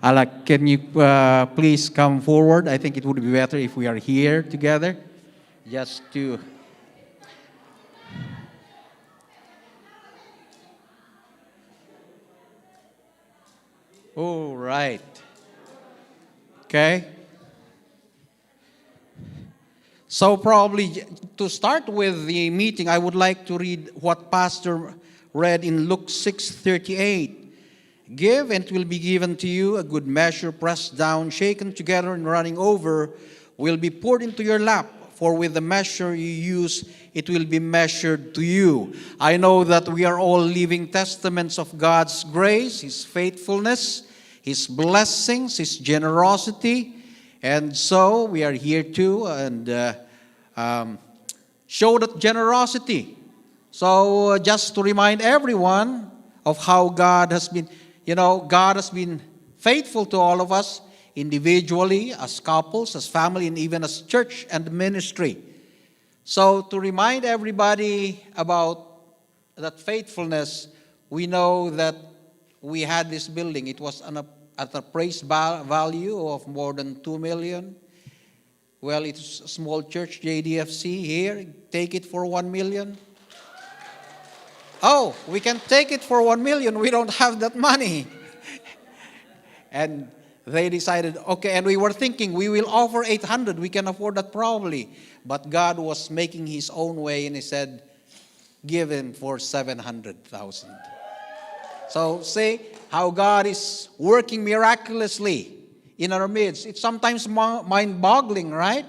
Alak, can you please come forward? I think it would be better if we are here together. Just to... All right. Okay. So probably to start with the meeting, I would like to read what Pastor read in Luke 6:38. Give, and it will be given to you, a good measure, pressed down, shaken together, and running over, will be poured into your lap. For with the measure you use, it will be measured to you. I know that we are all living testaments of God's grace, His faithfulness, His blessings, His generosity. And so we are here too and show that generosity. So just to remind everyone of how God has been, God has been faithful to all of us individually, as couples, as family, and even as church and ministry. So to remind everybody about that faithfulness, we know that we had this building. It was at a praise value of more than 2 million. Well, it's a small church, JDFC here. Take it for 1 million. Oh, we can take it for 1 million. We don't have that money. And they decided, okay, and we were thinking, we will offer 800. We can afford that probably. But God was making His own way, and He said, give Him for 700,000. So see how God is working miraculously in our midst. It's sometimes mind-boggling, right?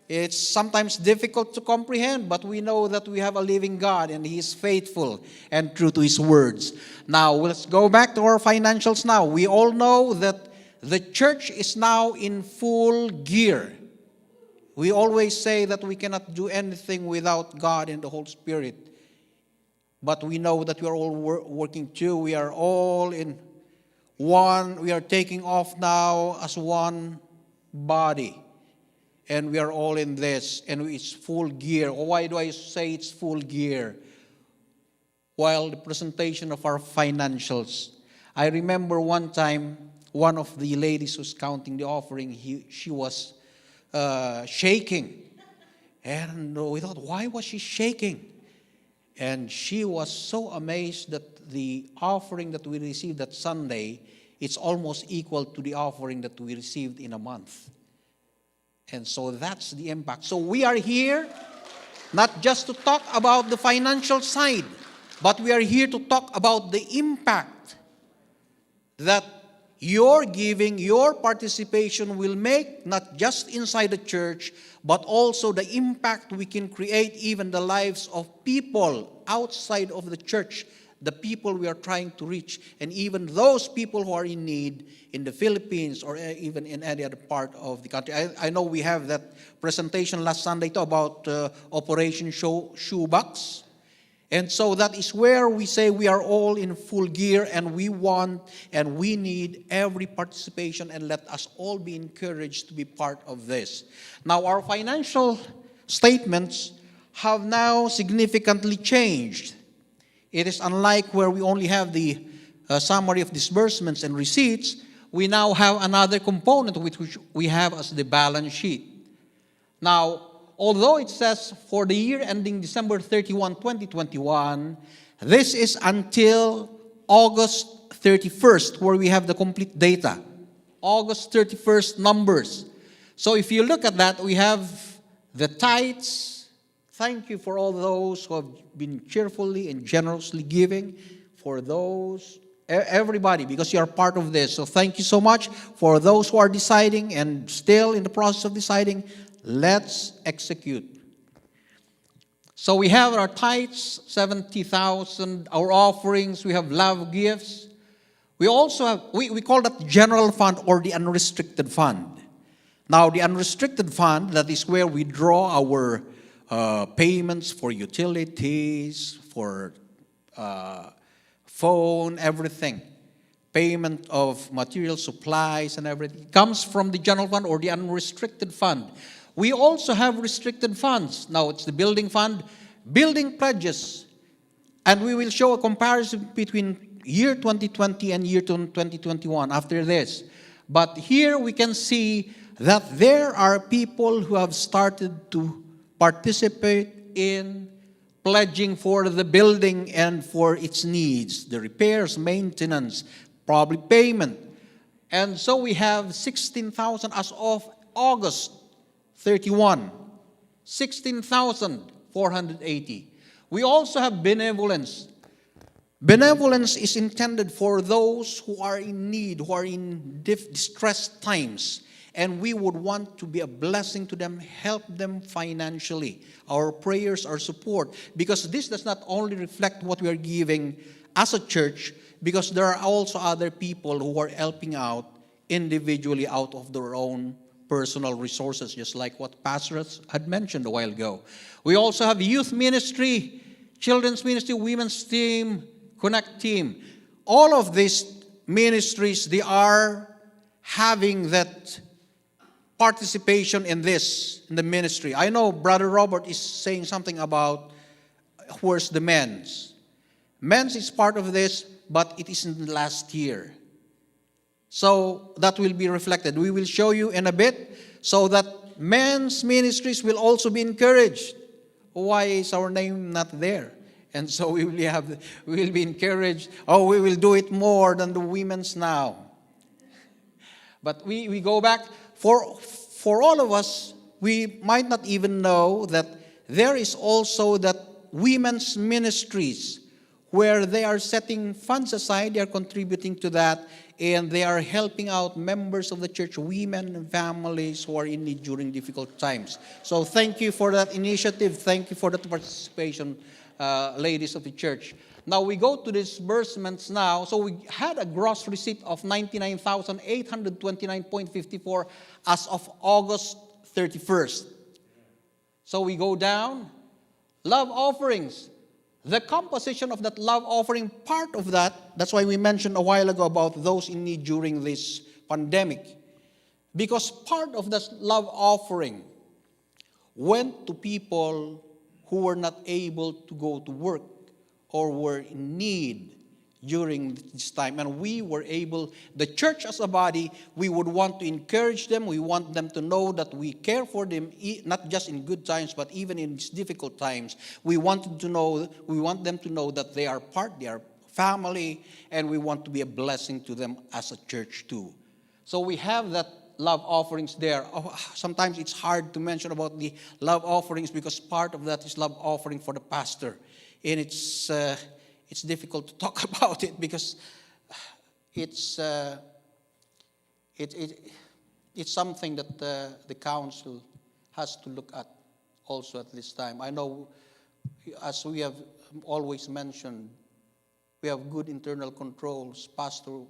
It's sometimes difficult to comprehend, but we know that we have a living God and He is faithful and true to His words. Now, let's go back to our financials now. We all know that the church is now in full gear. We always say that we cannot do anything without God and the Holy Spirit. But we know that we are all working too. We are all in one. We are taking off now as one body. And we are all in this. And it's full gear. Why do I say it's full gear? While the presentation of our financials. I remember one time, one of the ladies who's counting the offering, she was shaking. And we thought, why was she shaking? And she was so amazed that the offering that we received that Sunday, it's almost equal to the offering that we received in a month. And so that's the impact. So we are here not just to talk about the financial side, but we are here to talk about the impact that your giving, your participation will make, not just inside the church, but also the impact we can create even the lives of people outside of the church, the people we are trying to reach, and even those people who are in need in the Philippines or even in any other part of the country. I know we have that presentation last Sunday about Operation Shoebox. And so that is where we say we are all in full gear and we want and we need every participation, and let us all be encouraged to be part of this. Now, our financial statements have now significantly changed. It is unlike where we only have the summary of disbursements and receipts. We now have another component which we have as the balance sheet. Now, although it says for the year ending December 31, 2021, this is until August 31st where we have the complete data. August 31st numbers. So if you look at that, we have the tithes. Thank you for all those who have been cheerfully and generously giving. For those, everybody, because you are part of this. So thank you so much. For those who are deciding and still in the process of deciding, let's execute. So we have our tithes, 70,000, our offerings, we have love gifts. We also have, we call that general fund or the unrestricted fund. Now the unrestricted fund, that is where we draw our payments for utilities, for phone, everything. Payment of material supplies and everything. It comes from the general fund or the unrestricted fund. We also have restricted funds. Now, it's the building fund, building pledges. And we will show a comparison between year 2020 and year 2021 after this. But here we can see that there are people who have started to participate in pledging for the building and for its needs, the repairs, maintenance, probably payment. And so we have 16,000 as of August 31, 16,480. We also have benevolence. Benevolence is intended for those who are in need, who are in distressed times. And we would want to be a blessing to them, help them financially. Our prayers, our support. Because this does not only reflect what we are giving as a church, because there are also other people who are helping out individually out of their own personal resources, just like what Pastor had mentioned a while ago. We also have youth ministry, children's ministry, women's team, Connect team. All of these ministries, they are having that participation in this, in the ministry. I know Brother Robert is saying something about where's the men's. Men's is part of this, but it isn't last year. So that will be reflected. We will show you in a bit so that men's ministries will also be encouraged. Why is our name not there? And so we will be encouraged. Oh, we will do it more than the women's now. But we go back. For all of us, we might not even know that there is also that women's ministries where they are setting funds aside, they are contributing to that, and they are helping out members of the church, women and families who are in need during difficult times. So thank you for that initiative. Thank you for that participation, ladies of the church. Now we go to disbursements now. So we had a gross receipt of 99,829.54 as of August 31st. So we go down. Love offerings. The composition of that love offering, part of that's why we mentioned a while ago about those in need during this pandemic. Because part of this love offering went to people who were not able to go to work or were in need during this time. And we were able, the church as a body, we would want to encourage them. We want them to know that we care for them, not just in good times, but even in these difficult times. We want them to know that they are part, they are family, and we want to be a blessing to them as a church too. So we have that love offerings there. Sometimes it's hard to mention about the love offerings because part of that is love offering for the pastor. And it's difficult to talk about it because it's something that the council has to look at also at this time. I know, as we have always mentioned, we have good internal controls. Pastor who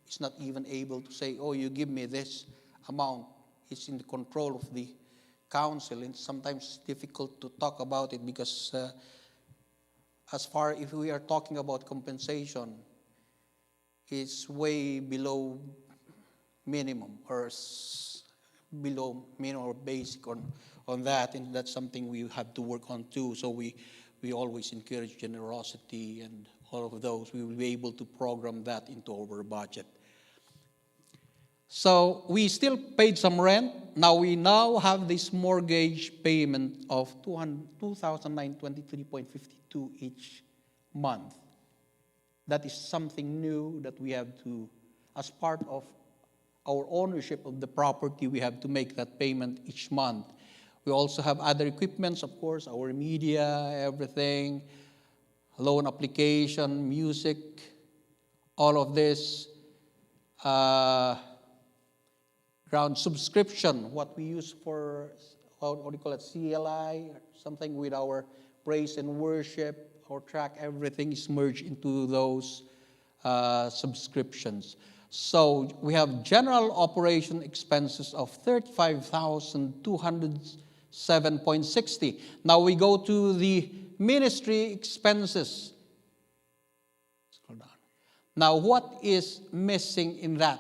is not even able to say, oh, you give me this amount. It's in the control of the council, and sometimes it's difficult to talk about it because if we are talking about compensation, it's way below minimum or below minimum or basic on that, and that's something we have to work on too. So we always encourage generosity and all of those. We will be able to program that into our budget. So we still paid some rent. Now we have this mortgage payment of $2,923.52 each month. That is something new that we have to, as part of our ownership of the property, we have to make that payment each month. We also have other equipments, of course, our media, everything, loan application, music, all of this. Ground subscription, what we use for, what do you call it, CLI, something with our praise and worship, our track, everything is merged into those subscriptions. So we have general operation expenses of $35,207.60. Now we go to the ministry expenses. Scroll down. Now what is missing in that?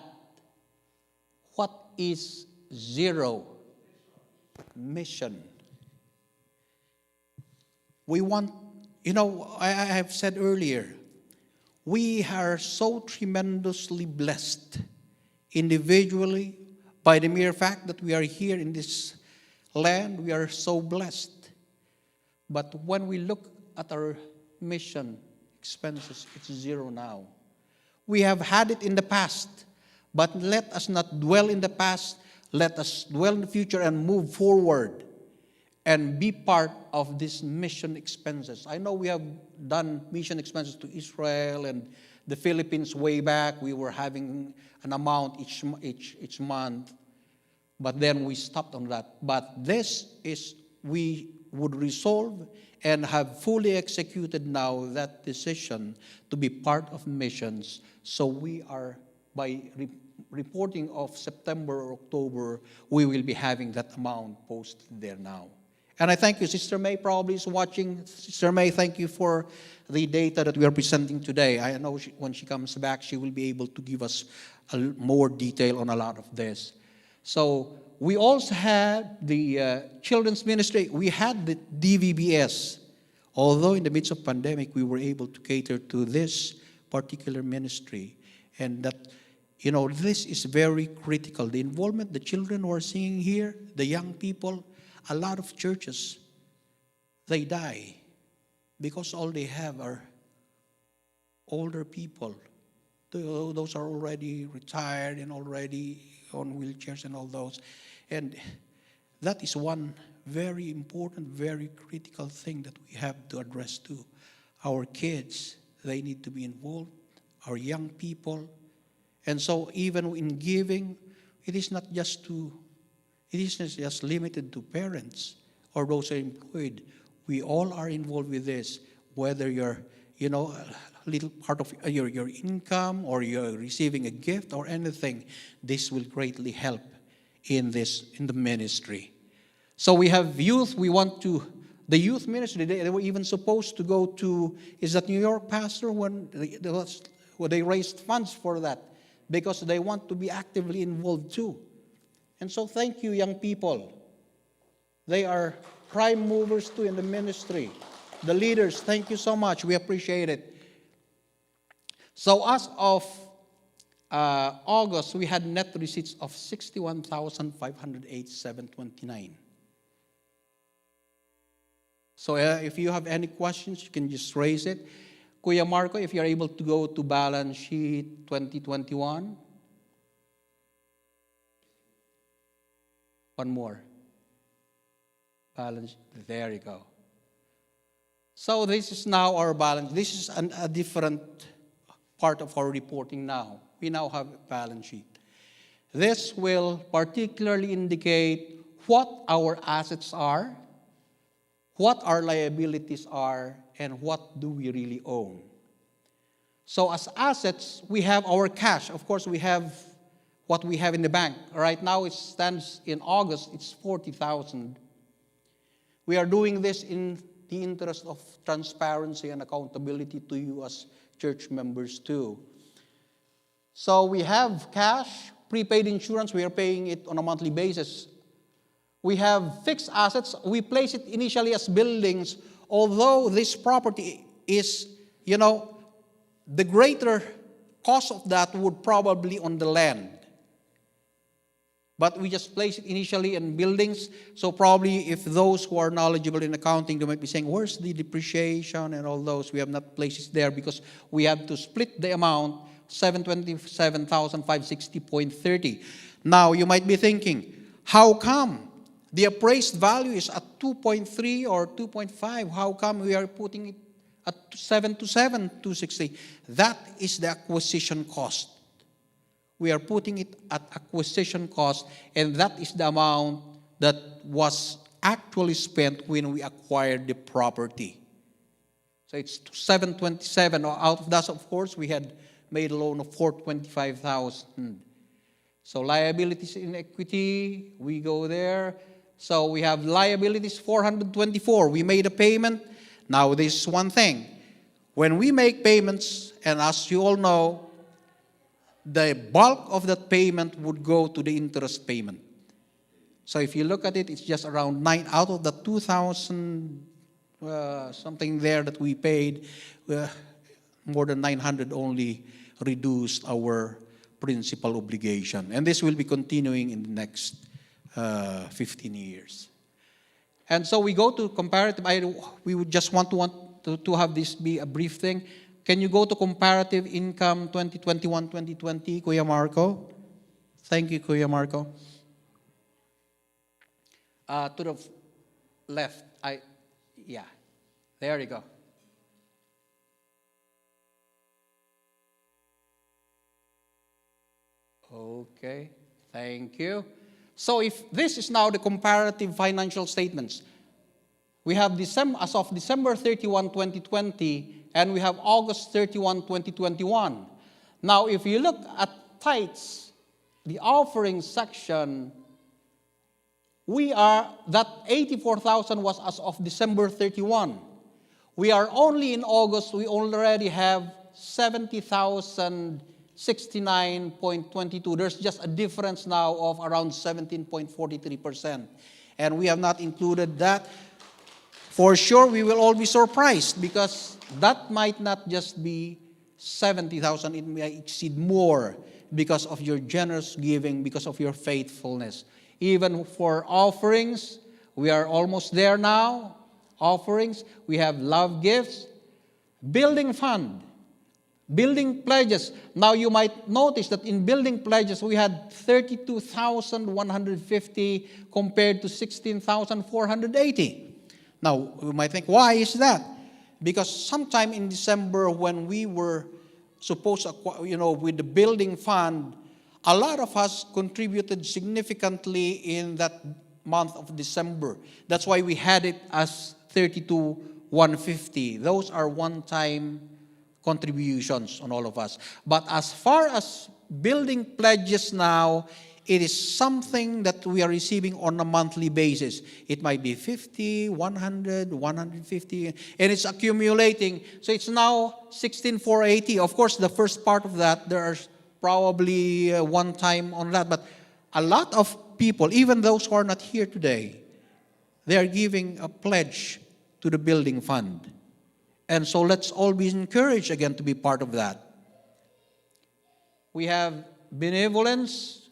What is zero? Mission. We want, I have said earlier, we are so tremendously blessed individually, by the mere fact that we are here in this land, we are so blessed. But when we look at our mission expenses, it's zero now. We have had it in the past, but let us not dwell in the past. Let us dwell in the future and move forward and be part of this mission expenses. I know we have done mission expenses to Israel and the Philippines way back. We were having an amount each month, but then we stopped on that. But this is, we would resolve and have fully executed now that decision to be part of missions. So we are, by reporting of September or October, we will be having that amount posted there now. And I thank you. Sister May probably is watching. Sister May, thank you for the data that we are presenting today. I know when she comes back, she will be able to give us more detail on a lot of this. So we also had the children's ministry. We had the DVBS. Although in the midst of pandemic, we were able to cater to this particular ministry. And that, this is very critical. The involvement, the children who are singing here, the young people, a lot of churches, they die because all they have are older people. Those are already retired and already on wheelchairs and all those. And that is one very important, very critical thing that we have to address too. Our kids, they need to be involved, our young people. And so even in giving, it is not just limited to parents or those who are employed. We all are involved with this, whether you're, a little part of your income or you're receiving a gift or anything. This will greatly help in the ministry. So we have youth. The youth ministry, they were even supposed to go to, is that New York, Pastor, when they raised funds for that because they want to be actively involved too. And so thank you, young people. They are prime movers too in the ministry. The leaders, thank you so much. We appreciate it. So as of August, we had net receipts of 61,508,729. So if you have any questions, you can just raise it. Kuya Marco, if you're able to go to balance sheet 2021. One more. Balance, there you go. So this is now our balance. This is a different part of our reporting now. We now have a balance sheet. This will particularly indicate what our assets are, what our liabilities are, and what do we really own. So as assets, we have our cash. Of course, we have what we have in the bank. Right now, it stands in August, it's 40,000. We are doing this in the interest of transparency and accountability to you as church members too. So we have cash, prepaid insurance, we are paying it on a monthly basis. We have fixed assets, we place it initially as buildings, although this property is, the greater cost of that would probably on the land. But we just place it initially in buildings. So probably if those who are knowledgeable in accounting, they might be saying, where's the depreciation and all those? We have not placed it there because we have to split the amount, 727,560.30. Now, you might be thinking, how come the appraised value is at 2.3 or 2.5? How come we are putting it at 727,260? That is the acquisition cost. We are putting it at acquisition cost, and that is the amount that was actually spent when we acquired the property. So it's 727. Out of that, of course, we had made a loan of 425,000. So liabilities in equity, we go there. So we have liabilities 424. We made a payment. Now this is one thing. When we make payments, and as you all know, the bulk of that payment would go to the interest payment. So if you look at it, it's just around 9 out of the 2,000 something there that we paid, more than 900 only reduced our principal obligation. And this will be continuing in the next 15 years. And so we go to comparative. We would just want to have this be a brief thing. Can you go to comparative income 2021-2020, Kuya Marco? Thank you, Kuya Marco. To the left. Yeah. There you go. Okay. Thank you. So if this is now the comparative financial statements, we have as of December 31, 2020, and we have August 31, 2021. Now, if you look at tithes, the offering section, that 84,000 was as of December 31. We are only in August, we already have 70,069.22. There's just a difference now of around 17.43%. And we have not included that. For sure, we will all be surprised because that might not just be 70,000, it may exceed more because of your generous giving, because of your faithfulness. Even for offerings, we are almost there now. Offerings, we have love gifts, building fund, building pledges. Now you might notice that in building pledges, we had 32,150 compared to 16,480. Now, you might think, why is that? Because sometime in December when we were supposed to, with the building fund, a lot of us contributed significantly in that month of December. That's why we had it as 32,150. Those are one-time contributions on all of us. But as far as building pledges now, it is something that we are receiving on a monthly basis. It might be 50, 100, 150, and it's accumulating. So it's now 16,480. Of course, the first part of that, there are probably one time on that. But a lot of people, even those who are not here today, they are giving a pledge to the building fund. And so let's all be encouraged again to be part of that. We have benevolence.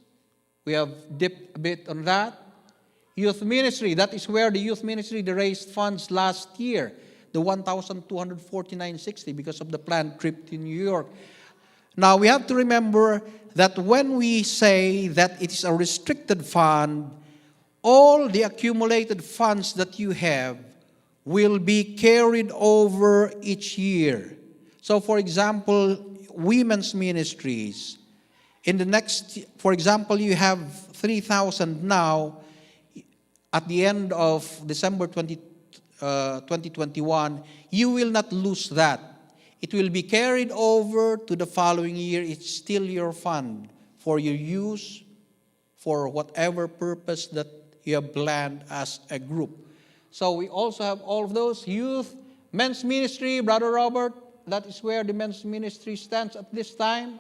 We have dipped a bit on that. Youth ministry, that is where the youth ministry, they raised funds last year, the 1,249.60 because of the planned trip to New York. Now, we have to remember that when we say that it is a restricted fund, all the accumulated funds that you have will be carried over each year. So, for example, women's ministries, in the next, for example, you have 3,000 now. At the end of December 2021, you will not lose that. It will be carried over to the following year. It's still your fund for your use, for whatever purpose that you have planned as a group. So we also have all of those. Youth, men's ministry, Brother Robert, that is where the men's ministry stands at this time.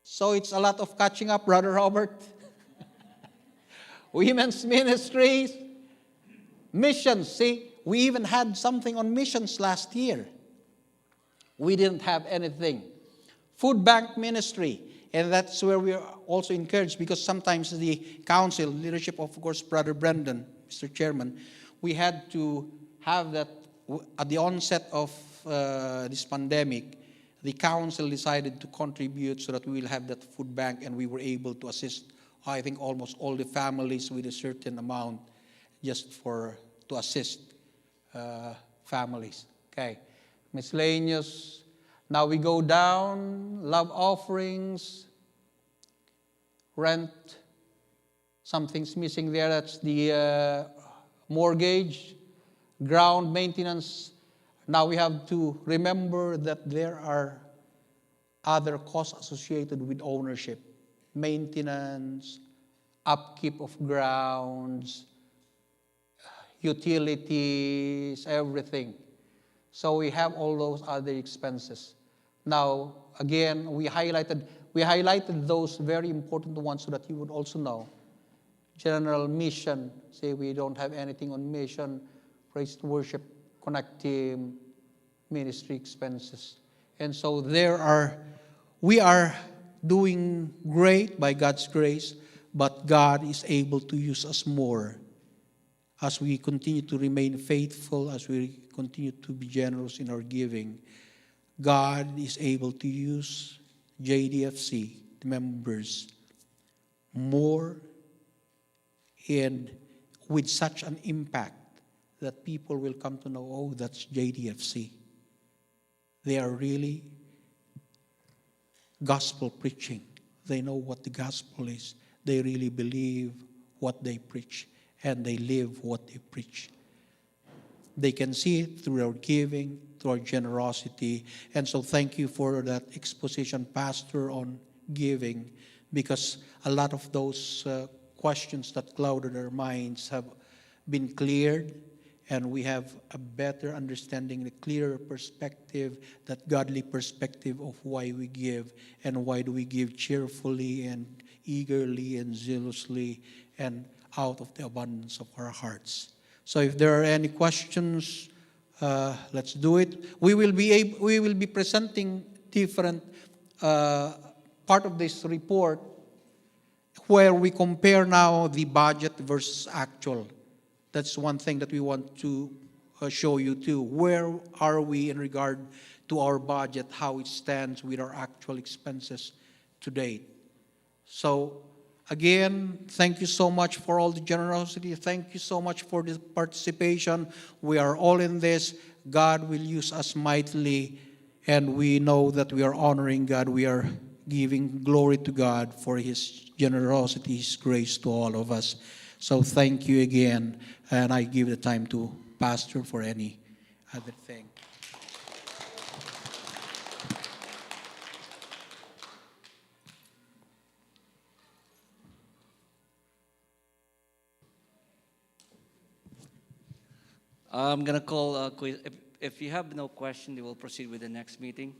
So it's a lot of catching up, Brother Robert. Women's ministries, missions. See, we even had something on missions last year. We didn't have anything. Food bank ministry. And that's where we are also encouraged because sometimes the council, leadership of course, Brother Brendan, Mr. Chairman, we had to have that at the onset of this pandemic. The council decided to contribute so that we will have that food bank, and we were able to assist, I think, almost all the families with a certain amount just to assist families. Okay. Miscellaneous. Now we go down. Love offerings. Rent. Something's missing there. That's the mortgage. Ground maintenance. Now we have to remember that there are other costs associated with ownership, maintenance, upkeep of grounds, utilities, everything. So we have all those other expenses. Now, again, we highlighted those very important ones so that you would also know. General mission, say we don't have anything on mission, praise to worship, connect team, ministry expenses. And so there are We are doing great by God's grace, but God is able to use us more as we continue to remain faithful, as we continue to be generous in our giving. God is able to use JDFC members more and with such an impact that people will come to know, oh, that's JDFC. They are really gospel preaching. They know what the gospel is. They really believe what they preach, and they live what they preach. They can see it through our giving, through our generosity. And so thank you for that exposition, Pastor, on giving, because a lot of those questions that clouded our minds have been cleared, and we have a better understanding, a clearer perspective, that godly perspective of why we give, and why do we give cheerfully and eagerly and zealously and out of the abundance of our hearts. So if there are any questions, let's do it. We will be presenting different part of this report where we compare now the budget versus actual. That's one thing that we want to show you too. Where are we in regard to our budget, how it stands with our actual expenses to date? So again, thank you so much for all the generosity. Thank you so much for the participation. We are all in this. God will use us mightily, and we know that we are honoring God. We are giving glory to God for His generosity, His grace to all of us. So thank you again, and I give the time to Pastor for any other thing. I'm going to call quiz. If you have no question, we will proceed with the next meeting.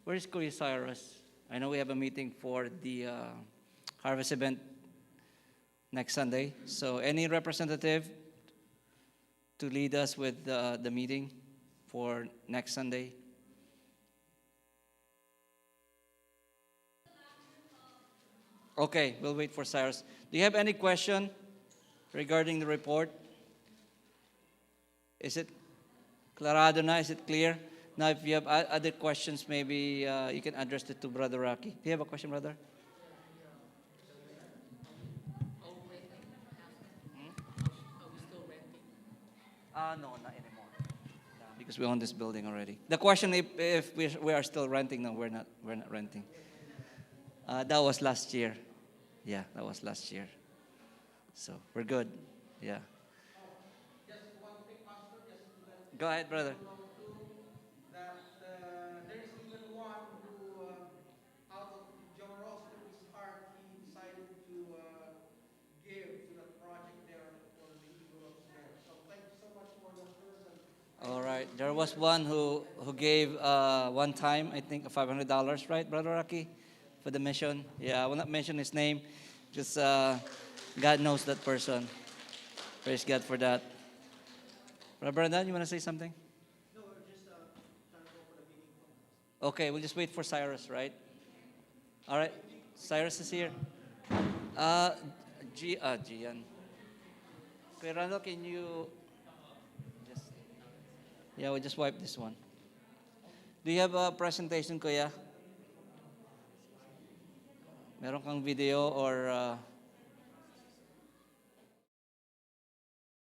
Where is Kuya Cyrus? I know we have a meeting for the harvest event next Sunday. So any representative to lead us with the meeting for next Sunday? Okay, we'll wait for Cyrus. Do you have any question regarding the report? Is it clarado na? Is it clear? Now, if you have other questions, maybe you can address it to Brother Rocky. Do you have a question, brother? No, not anymore. No, because we own this building already. The question if we are still renting, no, we're not renting. That was last year. Yeah, that was last year. So we're good. Yeah. Go ahead, brother. That there is even one who, out of generosity of his heart, he decided to give to that project there for the Eagle upstairs. So thank you so much for that person. All right. There was one who gave one time, I think, $500, right, Brother Rocky, for the mission. Yeah, I will not mention his name. Just God knows that person. Praise God for that. Brother Brendan, you want to say something? No, we're just trying to go for the meeting. Okay, we'll just wait for Cyrus, right? All right. Cyrus is here. Uh, Gian. Okay, Randall, can you just... Yeah, we'll just wipe this one. Do you have a presentation, Kuya? Meron kang video or